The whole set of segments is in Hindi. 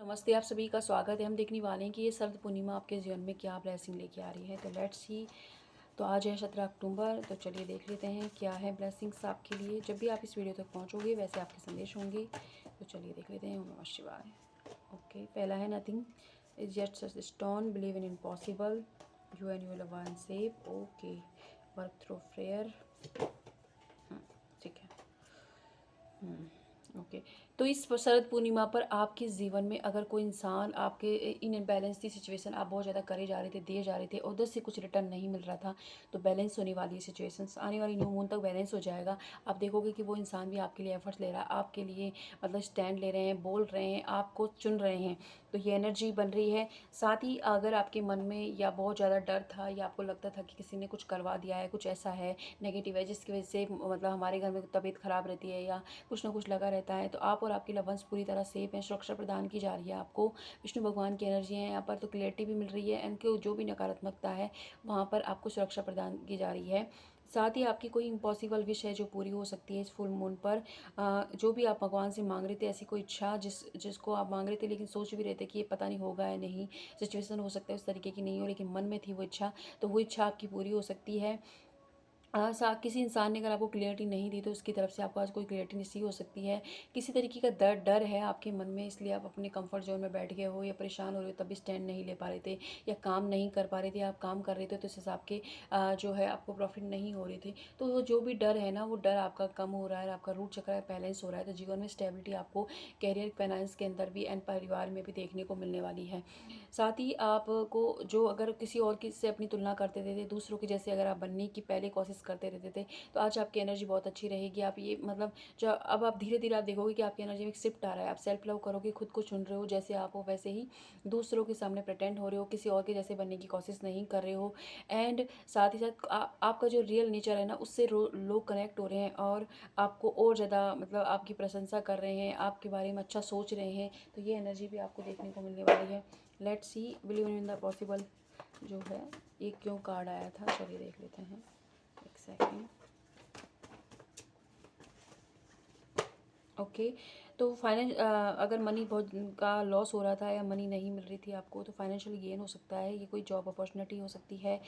नमस्ते, आप सभी का स्वागत है। हम देखने वाले हैं कि ये शरद पूर्णिमा आपके जीवन में क्या ब्लेसिंग लेके आ रही है। तो लेट्स सी। तो आज है 17 अक्टूबर। तो चलिए देख लेते हैं क्या है ब्लेसिंग्स आपके लिए। जब भी आप इस वीडियो तक पहुंचोगे वैसे आपके संदेश होंगे। तो चलिए देख लेते हैं। ओम नमः शिवाय। ओके, पहला है nothing is just stone believe in impossible you and your love one safe. Okay, work through prayer. ठीक है। ओके। तो इस शरद पूर्णिमा पर आपके जीवन में अगर कोई इंसान आपके इन बैलेंस की सिचुएशन आप बहुत ज़्यादा करे जा रहे थे, दिए जा रहे थे, उधर से कुछ रिटर्न नहीं मिल रहा था, तो बैलेंस होने वाली सिचुएशंस आने वाली न्यू मून तक बैलेंस हो जाएगा। आप देखोगे कि वो इंसान भी आपके लिए एफर्ट्स ले रहा है, आपके लिए मतलब स्टैंड ले रहे हैं, बोल रहे हैं, आपको चुन रहे हैं। तो ये एनर्जी बन रही है। साथ ही अगर आपके मन में या बहुत ज़्यादा डर था या आपको लगता था कि किसी ने कुछ करवा दिया है, कुछ ऐसा है नेगेटिव है जिसकी वजह से मतलब हमारे घर में तबीयत खराब रहती है या कुछ ना कुछ लगा रहता है, तो आप और आपके लव वंस पूरी तरह सेफ हैं। सुरक्षा प्रदान की जा रही है आपको। विष्णु भगवान की एनर्जी है यहाँ पर, तो क्लियरिटी भी मिल रही है एंड जो भी नकारात्मकता है वहाँ पर आपको सुरक्षा प्रदान की जा रही है। साथ ही आपकी कोई इम्पॉसिबल विश है जो पूरी हो सकती है इस फुल मून पर। जो भी आप भगवान से मांग रहे थे, ऐसी कोई इच्छा जिसको आप मांग रहे थे लेकिन सोच भी रहे थे कि ये पता नहीं होगा या नहीं, सिचुएशन हो सकता है उस तरीके की नहीं हो, लेकिन मन में थी वो इच्छा, तो वो इच्छा आपकी पूरी हो सकती है। किसी इंसान ने अगर आपको क्लियरिटी नहीं दी तो उसकी तरफ से आपको आज कोई क्लियरिटी नहीं हो सकती है। किसी तरीके का डर है आपके मन में, इसलिए आप अपने कंफर्ट जोन में बैठ गए हो या परेशान हो रहे हो, तब भी स्टैंड नहीं ले पा रहे थे या काम नहीं कर पा रहे थे। आप काम कर रहे थे तो इस हिसाब के जो है आपको प्रॉफिट नहीं हो रहे थे। तो वो जो भी डर है ना, वो डर आपका कम हो रहा है, आपका रूट चक्र बैलेंस हो रहा है। तो जीवन में स्टेबिलिटी आपको कैरियर फाइनेंस के अंदर भी एंड परिवार में भी देखने को मिलने वाली है। साथ ही आपको जो अगर किसी और की से अपनी तुलना करते थे, दूसरों की जैसे अगर आप बनने की पहले कोशिश करते रहते थे, तो आज आपकी एनर्जी बहुत अच्छी रहेगी। आप ये मतलब जो अब आप धीरे धीरे आप देखोगे कि आपकी एनर्जी में एक शिफ्ट आ रहा है। आप सेल्फ लव करोगे, खुद को चुन रहे हो, जैसे आप हो वैसे ही दूसरों के सामने प्रेटेंड हो रहे हो, किसी और के जैसे बनने की कोशिश नहीं कर रहे हो। एंड साथ ही साथ आपका जो रियल नेचर है ना, उससे लोग कनेक्ट हो रहे हैं और आपको और ज़्यादा मतलब आपकी प्रशंसा कर रहे हैं, आपके बारे में अच्छा सोच रहे हैं। तो ये एनर्जी भी आपको देखने को मिलने वाली है। Let's see believe in the possible जो है ये क्यों कार्ड आया था, चलिए देख लेते हैं। एक सेकेंड। ओके। तो अगर मनी बहुत का लॉस हो रहा था या मनी नहीं मिल रही थी आपको, तो फाइनेंशियल गेन हो सकता है। ये कोई जॉब अपॉर्चुनिटी हो सकती है,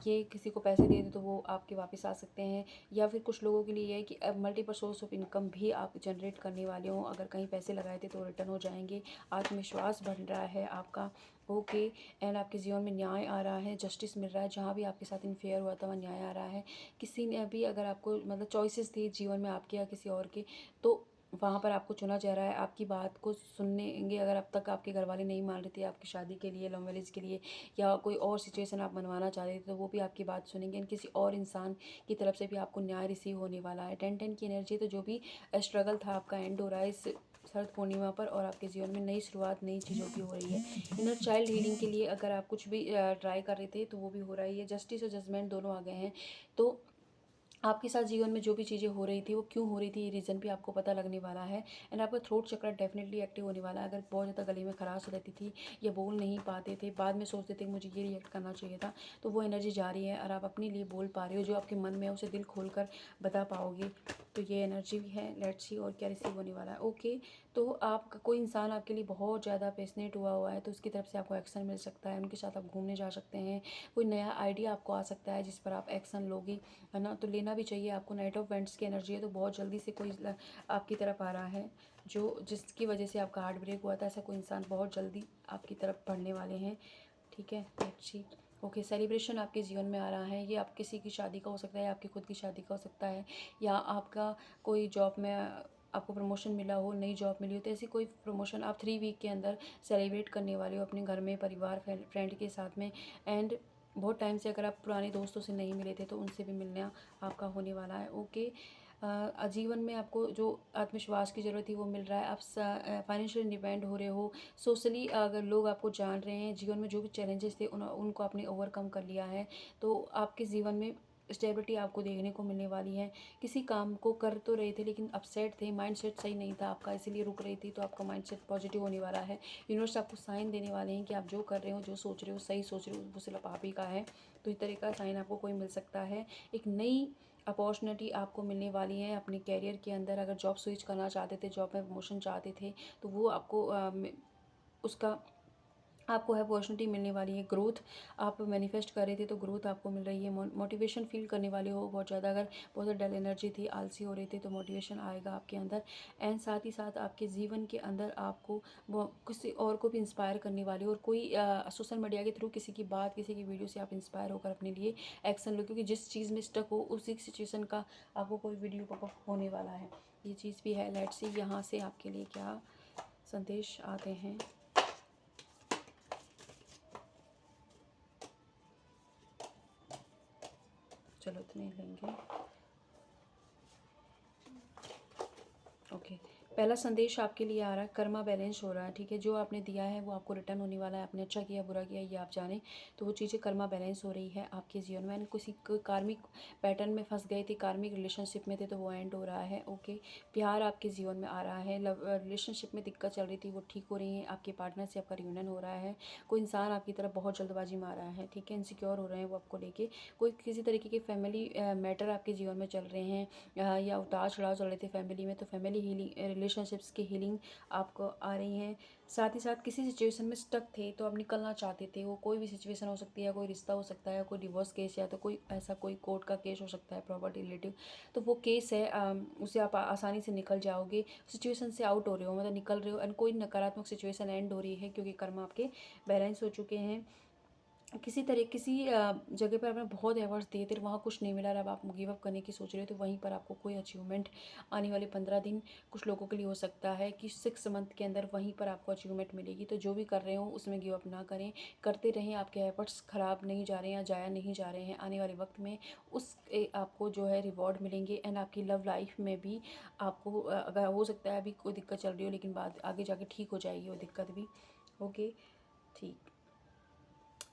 ये किसी को पैसे दे दे तो वो आपके वापस आ सकते हैं, या फिर कुछ लोगों के लिए ये है कि अब मल्टीपल सोर्स ऑफ इनकम भी आप जनरेट करने वाले हो। अगर कहीं पैसे लगाए थे तो रिटर्न हो जाएंगे। आत्मविश्वास बढ़ रहा है आपका। ओके। एंड आपके जीवन में न्याय आ रहा है, जस्टिस मिल रहा है। जहाँ भी आपके साथ इनफेयर हुआ था वहाँ न्याय आ रहा है। किसी ने भी अगर आपको मतलब चॉइसेस थी जीवन में आपके या किसी और के, तो वहाँ पर आपको चुना जा रहा है। आपकी बात को सुनेंगे। अगर अब तक आपके घर वाले नहीं मान रहे थे आपकी शादी के लिए, लव मैरिज के लिए, या कोई और सिचुएशन आप बनवाना चाह रहे थे, तो वो भी आपकी बात सुनेंगे। एंड किसी और इंसान की तरफ से भी आपको न्याय रिसीव होने वाला है। 10-10 की एनर्जी, तो जो भी स्ट्रगल था आपका एंड हो रहा है इस शरद पूर्णिमा पर, और आपके जीवन में नई शुरुआत नई चीज़ों की हो रही है। इनर चाइल्ड हीलिंग के लिए अगर आप कुछ भी ट्राई कर रहे थे तो वो भी हो रहा है। ये जस्टिस और जजमेंट दोनों आ गए हैं। तो आपके साथ जीवन में जो भी चीज़ें हो रही थी वो क्यों हो रही थी, ये रीज़न भी आपको पता लगने वाला है। एंड आपका थ्रोट चक्र डेफिनेटली एक्टिव होने वाला है। अगर बहुत ज़्यादा गले में खराश रहती थी या बोल नहीं पाते थे, बाद में सोचते थे कि मुझे ये रिएक्ट करना चाहिए था, तो वो एनर्जी जा रही है और आप अपने लिए बोल पा रहे हो। जो आपके मन में है उसे दिल खोल कर बता पाओगे। तो ये एनर्जी भी है। लेट्स सी और क्या रिसीव होने वाला है। ओके। तो आपका कोई इंसान आपके लिए बहुत ज़्यादा पैशनेट हुआ है, तो उसकी तरफ से आपको एक्शन मिल सकता है। उनके साथ आप घूमने जा सकते हैं। कोई नया आइडिया आपको आ सकता है जिस पर आप एक्शन लोगे, है ना। तो लेना भी चाहिए आपको। नाइट ऑफ वेंट्स की एनर्जी है, तो बहुत जल्दी से कोई आपकी तरफ आ रहा है जो जिसकी वजह से आपका हार्ट ब्रेक हुआ था। ऐसा कोई इंसान बहुत जल्दी आपकी तरफ बढ़ने वाले हैं। ठीक है, अच्छी। ओके, सेलिब्रेशन आपके जीवन में आ रहा है। ये आप किसी की शादी का हो सकता है, आपकी खुद की शादी का हो सकता है, या आपका कोई जॉब में आपको प्रमोशन मिला हो, नई जॉब मिली हो, तो ऐसी कोई प्रमोशन आप 3 वीक के अंदर सेलिब्रेट करने वाले हो अपने घर में, परिवार फ्रेंड के साथ में। एंड बहुत टाइम से अगर आप पुराने दोस्तों से नहीं मिले थे तो उनसे भी मिलना आपका होने वाला है। ओके। जीवन में आपको जो आत्मविश्वास की ज़रूरत थी वो मिल रहा है। आप फाइनेंशियल इंडिपेंडेंट हो रहे हो। सोशली अगर लोग आपको जान रहे हैं, जीवन में जो भी चैलेंजेस थे उनको आपने ओवरकम कर लिया है, तो आपके जीवन में स्टेबिलिटी आपको देखने को मिलने वाली है। किसी काम को कर तो रहे थे लेकिन अपसेट थे, माइंडसेट सही नहीं था आपका, इसीलिए रुक रही थी, तो आपका माइंडसेट पॉजिटिव होने वाला है। यूनिवर्स आपको साइन देने वाले हैं कि आप जो कर रहे हो, जो सोच रहे हो, सही सोच रहे हो, वो सिर्फ आप ही का है। तो इस तरह का साइन आपको कोई मिल सकता है। एक नई अपॉर्चुनिटी आपको मिलने वाली है अपने कैरियर के अंदर। अगर जॉब स्विच करना चाहते थे, जॉब में प्रमोशन चाहते थे, तो वो आपको उसका आपको है अपॉर्चुनिटी मिलने वाली है। ग्रोथ आप मैनिफेस्ट कर रहे थे तो ग्रोथ आपको मिल रही है। मोटिवेशन फील करने वाले हो बहुत ज़्यादा। अगर बहुत ज़्यादा डल एनर्जी थी, आलसी हो रहे थे, तो मोटिवेशन आएगा आपके अंदर। एंड साथ ही साथ आपके जीवन के अंदर आपको वो किसी और को भी इंस्पायर करने वाले हो, और कोई सोशल मीडिया के थ्रू किसी की बात, किसी की वीडियो से आप इंस्पायर होकर अपने लिए एक्शन लो, क्योंकि जिस चीज़ में स्टक हो उसी सिचुएशन का आपको कोई वीडियो पॉपअप होने वाला है। ये चीज़ भी है। लेट्स सी यहाँ से आपके लिए क्या संदेश आते हैं। चलो इतने लेंगे। ओके, पहला संदेश आपके लिए आ रहा है, कर्मा बैलेंस हो रहा है। ठीक है, जो आपने दिया है वो आपको रिटर्न होने वाला है। आपने अच्छा किया बुरा किया ये आप जाने, तो वो चीज़ें कर्मा बैलेंस हो रही है आपके जीवन में। किसी कार्मिक पैटर्न में फंस गए थे, कार्मिक रिलेशनशिप में थे, तो वो एंड हो रहा है। ओके, प्यार आपके जीवन में आ रहा है। लव रिलेशनशिप में दिक्कत चल रही थी वो ठीक हो रही है। आपके पार्टनर से आपका रियूनियन हो रहा है। कोई इंसान आपकी तरफ बहुत जल्दबाजी में आ रहा है। ठीक है, इनसिक्योर हो रहे हैं वो आपको लेके। कोई किसी तरीके के फैमिली मैटर आपके जीवन में चल रहे हैं, या उतार चढ़ाव चल रहे थे फैमिली में, तो फैमिली हीलिंग, रिलेशनशिप्स की हीलिंग आपको आ रही है। साथ ही साथ किसी सिचुएशन में स्टक थे तो आप निकलना चाहते थे, वो कोई भी सिचुएशन हो सकती है, कोई रिश्ता हो सकता है, कोई डिवोर्स केस, या तो कोई ऐसा कोई कोर्ट का केस हो सकता है, प्रॉपर्टी रिलेटिव। तो वो केस है, उसे आप आसानी से निकल जाओगे। सिचुएशन से आउट हो रहे हो, मतलब निकल रहे हो, एंड कोई नकारात्मक सिचुएशन एंड हो रही है, क्योंकि कर्म आपके बैलेंस हो चुके हैं। किसी जगह पर आपने बहुत एफर्ट्स दिए थे, वहाँ कुछ नहीं मिला, अब आप गिव अप करने की सोच रहे हो, तो वहीं पर आपको कोई अचीवमेंट आने वाले 15 दिन कुछ लोगों के लिए हो सकता है कि 6 मंथ के अंदर वहीं पर आपको अचीवमेंट मिलेगी। तो जो भी कर रहे हो उसमें गिव अप ना करें, करते रहें। आपके एफर्ट्स ख़राब नहीं जा रहे हैं या जाया नहीं जा रहे हैं। आने वाले वक्त में आपको जो है रिवॉर्ड मिलेंगे। एंड आपकी लव लाइफ में भी आपको अगर हो सकता है अभी कोई दिक्कत चल रही हो, लेकिन बाद आगे जाके ठीक हो जाएगी वो दिक्कत भी। ओके, ठीक।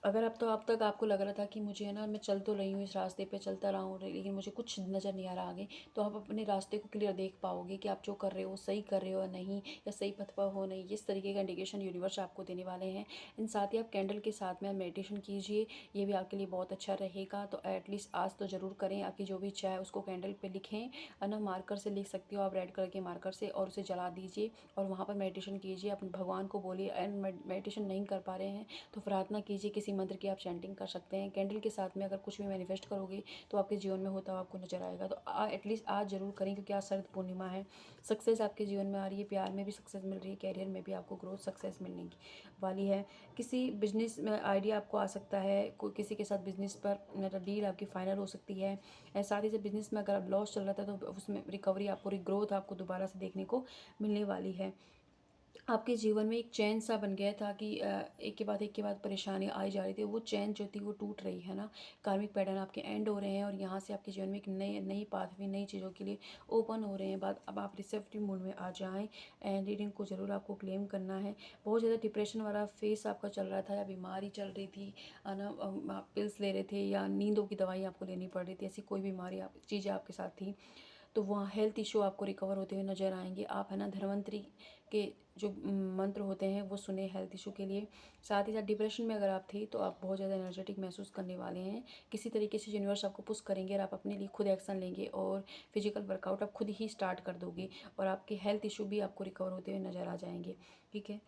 अगर अब तक आपको लग रहा था कि मुझे है ना, मैं चल तो रही हूँ इस रास्ते पे, चलता रहा हूँ, लेकिन मुझे कुछ नज़र नहीं आ रहा आगे, तो आप अपने रास्ते को क्लियर देख पाओगे कि आप जो कर रहे हो सही कर रहे हो या नहीं, या सही पथ पर हो नहीं। इस तरीके का इंडिकेशन यूनिवर्स आपको देने वाले हैं। इन साथ ही आप कैंडल के साथ में मेडिटेशन कीजिए, ये भी आपके लिए बहुत अच्छा रहेगा। तो एटलीस्ट आज तो ज़रूर करें। आपकी जो भी इच्छा है उसको कैंडल पर लिखें, है ना। मार्कर से लिख सकते हो आप, रेड कलर के मार्कर से, और उसे जला दीजिए और वहाँ पर मेडिटेशन कीजिए। अपने भगवान को बोलिए। एंड मेडिटेशन नहीं कर पा रहे हैं तो प्रार्थना कीजिए, किसी मंत्र की आप चैंटिंग कर सकते हैं। कैंडल के साथ में अगर कुछ भी मैनिफेस्ट करोगे तो आपके जीवन में होता हुआ आपको नजर आएगा। तो एटलीस्ट आज ज़रूर करें, क्योंकि आज शरद पूर्णिमा है। सक्सेस आपके जीवन में आ रही है, प्यार में भी सक्सेस मिल रही है, कैरियर में भी आपको ग्रोथ सक्सेस मिलने की वाली है। किसी बिजनेस में आइडिया आपको आ सकता है, कोई किसी के साथ बिजनेस पर मतलब डील आपकी फाइनल हो सकती है। साथ ही साथ बिजनेस में अगर आप लॉस चल रहा था तो उसमें रिकवरी आपको, ग्रोथ आपको दोबारा से देखने को मिलने वाली है। आपके जीवन में एक चैन सा बन गया था कि एक के बाद परेशानी आई जा रही थी, वो चैन जो थी वो टूट रही है ना। कार्मिक पैटर्न आपके एंड हो रहे हैं, और यहाँ से आपके जीवन में एक नई नई पाथवे, नई चीज़ों के लिए ओपन हो रहे हैं। बात अब आप रिसेप्टिव मूड में आ जाएं। एंड रीडिंग को ज़रूर आपको क्लेम करना है। बहुत ज़्यादा डिप्रेशन वाला फेस आपका चल रहा था, या बीमारी चल रही थी, है ना, आप पिल्स ले रहे थे या नींदों की दवाई आपको लेनी पड़ रही थी, ऐसी कोई बीमारी चीज़ें आपके साथ थी, तो वहाँ हेल्थ इशू आपको रिकवर होते हुए नज़र आएंगे। आप है ना धन्वंतरी के जो मंत्र होते हैं वो सुने हेल्थ इशू के लिए। साथ ही साथ डिप्रेशन में अगर आप थे तो आप बहुत ज़्यादा एनर्जेटिक महसूस करने वाले हैं। किसी तरीके से यूनिवर्स आपको पुश करेंगे और आप अपने लिए खुद एक्शन लेंगे, और फिजिकल वर्कआउट आप खुद ही स्टार्ट कर दोगे, और आपके हेल्थ इशू भी आपको रिकवर होते हुए नज़र आ जाएंगे। ठीक है,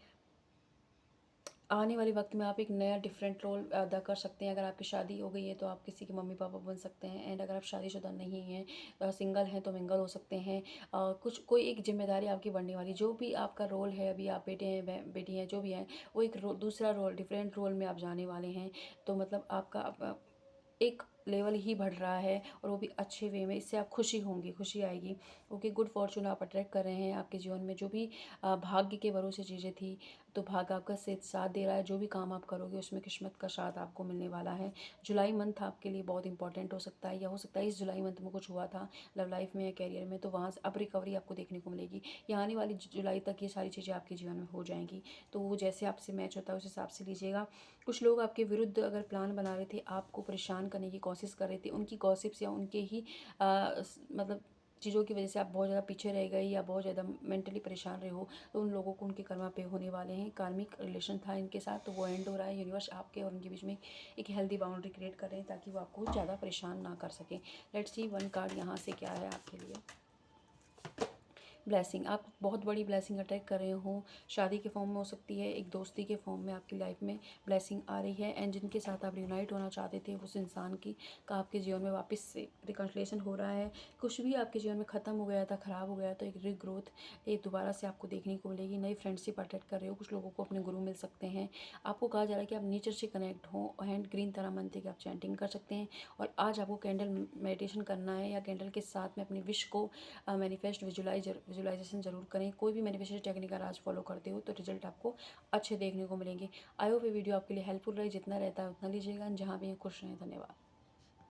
आने वाले वक्त में आप एक नया डिफरेंट रोल अदा कर सकते हैं। अगर आपकी शादी हो गई है तो आप किसी के मम्मी पापा बन सकते हैं। एंड अगर आप शादीशुदा नहीं हैं, सिंगल हैं, तो मिंगल हो सकते हैं। कुछ कोई एक जिम्मेदारी आपकी बढ़ने वाली, जो भी आपका रोल है, अभी आप बेटे हैं, बेटी हैं, जो भी हैं, वो एक दूसरा रोल, डिफरेंट रोल में आप जाने वाले हैं। तो मतलब आपका एक लेवल ही बढ़ रहा है, और वो भी अच्छे वे में। इससे आप खुशी होंगी, खुशी आएगी। ओके, गुड फॉर्चून आप अट्रैक्ट कर रहे हैं। आपके जीवन में जो भी भाग्य के भरोसे चीज़ें थी, तो भाग्य आपका साथ दे रहा है। जो भी काम आप करोगे उसमें किस्मत का साथ आपको मिलने वाला है। जुलाई मंथ आपके लिए बहुत इंपॉर्टेंट हो सकता है, या हो सकता है इस जुलाई मंथ में कुछ हुआ था लव लाइफ में या कैरियर में, तो वहाँ से अब रिकवरी आपको देखने को मिलेगी। या आने वाली जुलाई तक ये सारी चीज़ें आपके जीवन में हो जाएंगी। तो वो जैसे आपसे मैच होता है उस हिसाब से लीजिएगा। कुछ लोग आपके विरुद्ध अगर प्लान बना रहे थे, आपको परेशान करने की कोशिश कर रहे थे, उनकी गॉसिप्स या उनके ही मतलब चीज़ों की वजह से आप बहुत ज़्यादा पीछे रह गए, या बहुत ज़्यादा मेंटली परेशान रहे हो, तो उन लोगों को उनके कर्मा पे होने वाले हैं। कार्मिक रिलेशन था इनके साथ, तो वो एंड हो रहा है। यूनिवर्स आपके और उनके बीच में एक हेल्दी बाउंड्री क्रिएट कर रहे हैं, ताकि वो आपको ज़्यादा परेशान ना कर सकें। लेट्स सी वन कार्ड यहाँ से क्या है आपके लिए। ब्लेसिंग, आप बहुत बड़ी ब्लेसिंग अटैक कर रहे हो, शादी के फॉर्म में हो सकती है, एक दोस्ती के फॉर्म में आपकी लाइफ में ब्लेसिंग आ रही है। एंड जिनके साथ आप रियूनाइट होना चाहते थे उस इंसान की का आपके जीवन में वापस से रिकन्सिलेशन हो रहा है। कुछ भी आपके जीवन में ख़त्म हो गया था, ख़राब हो गया, तो एक रीग्रोथ ये दोबारा से आपको देखने को मिलेगी। नई फ्रेंडशिप अटैक कर रहे हो, कुछ लोगों को अपने गुरु मिल सकते हैं। आपको कहा जा रहा है कि आप नेचर से कनेक्ट हो, हैंड ग्रीन तरह मंत्र की आप चैंटिंग कर सकते हैं। और आज आपको कैंडल मेडिटेशन करना है, या कैंडल के साथ में अपनी विश को मैनिफेस्ट विजुलाइजेशन जरूर करें। कोई भी मैनिफेस्टेशन टेक्निक अगर आज फॉलो करते हो तो रिजल्ट आपको अच्छे देखने को मिलेंगे। आई होप ये वीडियो आपके लिए हेल्पफुल रहे, जितना रहता है उतना लीजिएगा। जहाँ भी खुश रहें, धन्यवाद।